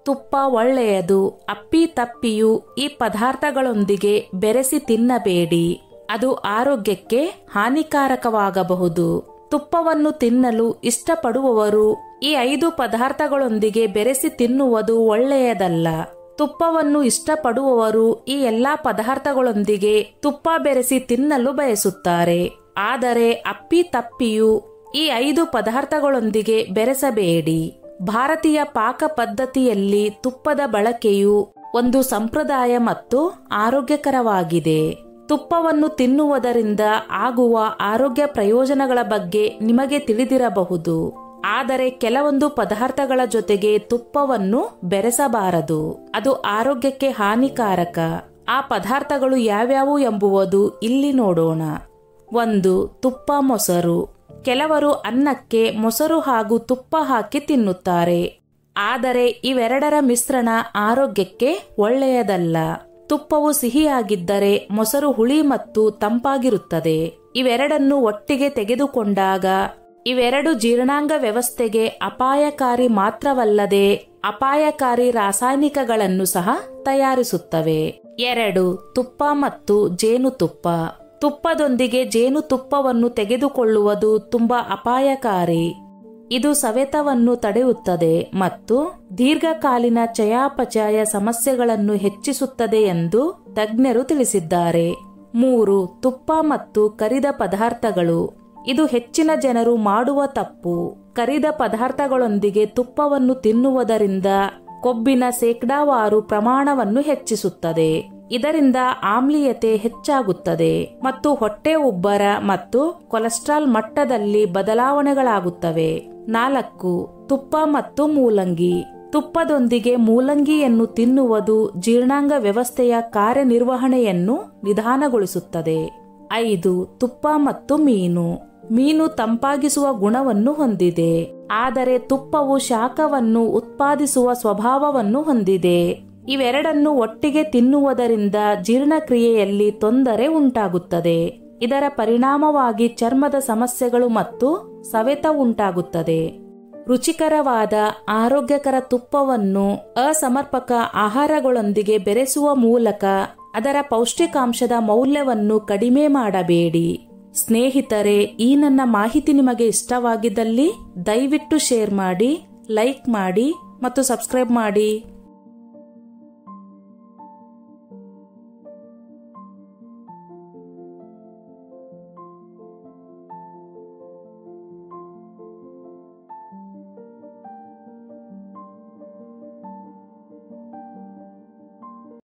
ತುಪ್ಪ ಒಳ್ಳೆಯದು. ಅಪ್ಪಿತಪ್ಪಿಯೂ ಈ ಪದಾರ್ಥಗಳೊಂದಿಗೆ ಬೆರೆಸಿ ತಿನ್ನಬೇಡಿ. ಅದು ಆರೋಗ್ಯಕ್ಕೆ ಹಾನಿಕಾರಕವಾಗಬಹುದು. ತುಪ್ಪವನ್ನು ತಿನ್ನಲು ಇಷ್ಟಪಡುವವರು ಈ 5 ಪದಾರ್ಥಗಳೊಂದಿಗೆ ಬೆರೆಸಿ ತಿನ್ನುವುದು ಒಳ್ಳೆಯದಲ್ಲ. ತುಪ್ಪವನ್ನು ಇಷ್ಟಪಡುವವರು ಈ ಎಲ್ಲಾ ಪದಾರ್ಥಗಳೊಂದಿಗೆ ತುಪ್ಪ ಬೆರೆಸಿ ತಿನ್ನಲು ಬಯಸುತ್ತಾರೆ. ಆದರೆ ಅಪ್ಪಿತಪ್ಪಿಯೂ ಈ 5 ಪದಾರ್ಥಗಳೊಂದಿಗೆ ಬೆರೆಸಬೇಡಿ. ಭಾರತೀಯ ಪಾಕ ಪದ್ಧತಿಯಲ್ಲಿ ತುಪ್ಪದ ಬಳಕೆಯು ಒಂದು ಸಂಪ್ರದಾಯ ಮತ್ತು ಆರೋಗ್ಯಕರವಾಗಿದೆ. ತುಪ್ಪವನ್ನು ತಿನ್ನುವುದರಿಂದ ಆಗುವ ಆರೋಗ್ಯ ಪ್ರಯೋಜನಗಳ ಬಗ್ಗೆ ನಿಮಗೆ ತಿಳಿದಿರಬಹುದು. ಆದರೆ ಕೆಲವೊಂದು ಪದಾರ್ಥಗಳ ಜೊತೆಗೆ ತುಪ್ಪವನ್ನು ಬೆರೆಸಬಾರದು. ಅದು ಆರೋಗ್ಯಕ್ಕೆ ಹಾನಿಕಾರಕ. ಆ ಪದಾರ್ಥಗಳು ಯಾವ್ಯಾವು ಎಂಬುವುದು ಇಲ್ಲಿ ನೋಡೋಣ. 1. ತುಪ್ಪ ಮೊಸರು. ಕೆಲವರು ಅನ್ನಕ್ಕೆ ಮೊಸರು ಹಾಗೂ ತುಪ್ಪ ಹಾಕಿ ತಿನ್ನುತ್ತಾರೆ. ಆದರೆ ಇವೆರಡರ ಮಿಶ್ರಣ ಆರೋಗ್ಯಕ್ಕೆ ಒಳ್ಳೆಯದಲ್ಲ. ತುಪ್ಪವು ಸಿಹಿಯಾಗಿದ್ದರೆ ಮೊಸರು ಹುಳಿ ಮತ್ತು ತಂಪಾಗಿರುತ್ತದೆ. ಇವೆರಡನ್ನು ಒಟ್ಟಿಗೆ ತೆಗೆದುಕೊಂಡಾಗ ಇವೆರಡು ಜೀರ್ಣಾಂಗ ವ್ಯವಸ್ಥೆಗೆ ಅಪಾಯಕಾರಿ ಮಾತ್ರವಲ್ಲದೆ ಅಪಾಯಕಾರಿ ರಾಸಾಯನಿಕಗಳನ್ನು ಸಹ ತಯಾರಿಸುತ್ತವೆ. 2. ತುಪ್ಪ ಮತ್ತು ಜೇನುತುಪ್ಪ. ತುಪ್ಪದೊಂದಿಗೆ ಜೇನುತುಪ್ಪವನ್ನು ತೆಗೆದುಕೊಳ್ಳುವುದು ತುಂಬಾ ಅಪಾಯಕಾರಿ. ಇದು ಸವೆತವನ್ನು ತಡೆಯುತ್ತದೆ ಮತ್ತು ದೀರ್ಘಕಾಲೀನ ಚಯಾಪಚಯ ಸಮಸ್ಯೆಗಳನ್ನು ಹೆಚ್ಚಿಸುತ್ತದೆ ಎಂದು ತಜ್ಞರು ತಿಳಿಸಿದ್ದಾರೆ. 3. ತುಪ್ಪ ಮತ್ತು ಕರಿದ ಪದಾರ್ಥಗಳು. ಇದು ಹೆಚ್ಚಿನ ಜನರು ಮಾಡುವ ತಪ್ಪು. ಕರಿದ ಪದಾರ್ಥಗಳೊಂದಿಗೆ ತುಪ್ಪವನ್ನು ತಿನ್ನುವುದರಿಂದ ಕೊಬ್ಬಿನ ಶೇಕಡಾವಾರು ಪ್ರಮಾಣವನ್ನು ಹೆಚ್ಚಿಸುತ್ತದೆ. ಇದರಿಂದ ಆಮ್ಲೀಯತೆ ಹೆಚ್ಚಾಗುತ್ತದೆ ಮತ್ತು ಹೊಟ್ಟೆ ಉಬ್ಬರ ಮತ್ತು ಕೊಲೆಸ್ಟ್ರಾಲ್ ಮಟ್ಟದಲ್ಲಿ ಬದಲಾವಣೆಗಳಾಗುತ್ತವೆ. 4. ತುಪ್ಪ ಮತ್ತು ಮೂಲಂಗಿ. ತುಪ್ಪದೊಂದಿಗೆ ಮೂಲಂಗಿಯನ್ನು ತಿನ್ನುವುದು ಜೀರ್ಣಾಂಗ ವ್ಯವಸ್ಥೆಯ ಕಾರ್ಯನಿರ್ವಹಣೆಯನ್ನು ನಿಧಾನಗೊಳಿಸುತ್ತದೆ. 5. ತುಪ್ಪ ಮತ್ತು ಮೀನು. ಮೀನು ತಂಪಾಗಿಸುವ ಗುಣವನ್ನು ಹೊಂದಿದೆ. ಆದರೆ ತುಪ್ಪವು ಶಾಖವನ್ನು ಉತ್ಪಾದಿಸುವ ಸ್ವಭಾವವನ್ನು ಹೊಂದಿದೆ. ಇವೆರಡನ್ನು ಒಟ್ಟಿಗೆ ತಿನ್ನುವುದರಿಂದ ಜೀರ್ಣಕ್ರಿಯೆಯಲ್ಲಿ ತೊಂದರೆ ಉಂಟಾಗುತ್ತದೆ. ಇದರ ಪರಿಣಾಮವಾಗಿ ಚರ್ಮದ ಸಮಸ್ಯೆಗಳು ಮತ್ತು ಸವೆತ ಉಂಟಾಗುತ್ತದೆ. ರುಚಿಕರವಾದ ಆರೋಗ್ಯಕರ ತುಪ್ಪವನ್ನು ಅಸಮರ್ಪಕ ಆಹಾರಗಳೊಂದಿಗೆ ಬೆರೆಸುವ ಮೂಲಕ ಅದರ ಪೌಷ್ಟಿಕಾಂಶದ ಮೌಲ್ಯವನ್ನು ಕಡಿಮೆ ಮಾಡಬೇಡಿ. ಸ್ನೇಹಿತರೆ, ಈ ನನ್ನ ಮಾಹಿತಿ ನಿಮಗೆ ಇಷ್ಟವಾಗಿದ್ದಲ್ಲಿ ದಯವಿಟ್ಟು ಶೇರ್ ಮಾಡಿ, ಲೈಕ್ ಮಾಡಿ ಮತ್ತು ಸಬ್ಸ್ಕ್ರೈಬ್ ಮಾಡಿ.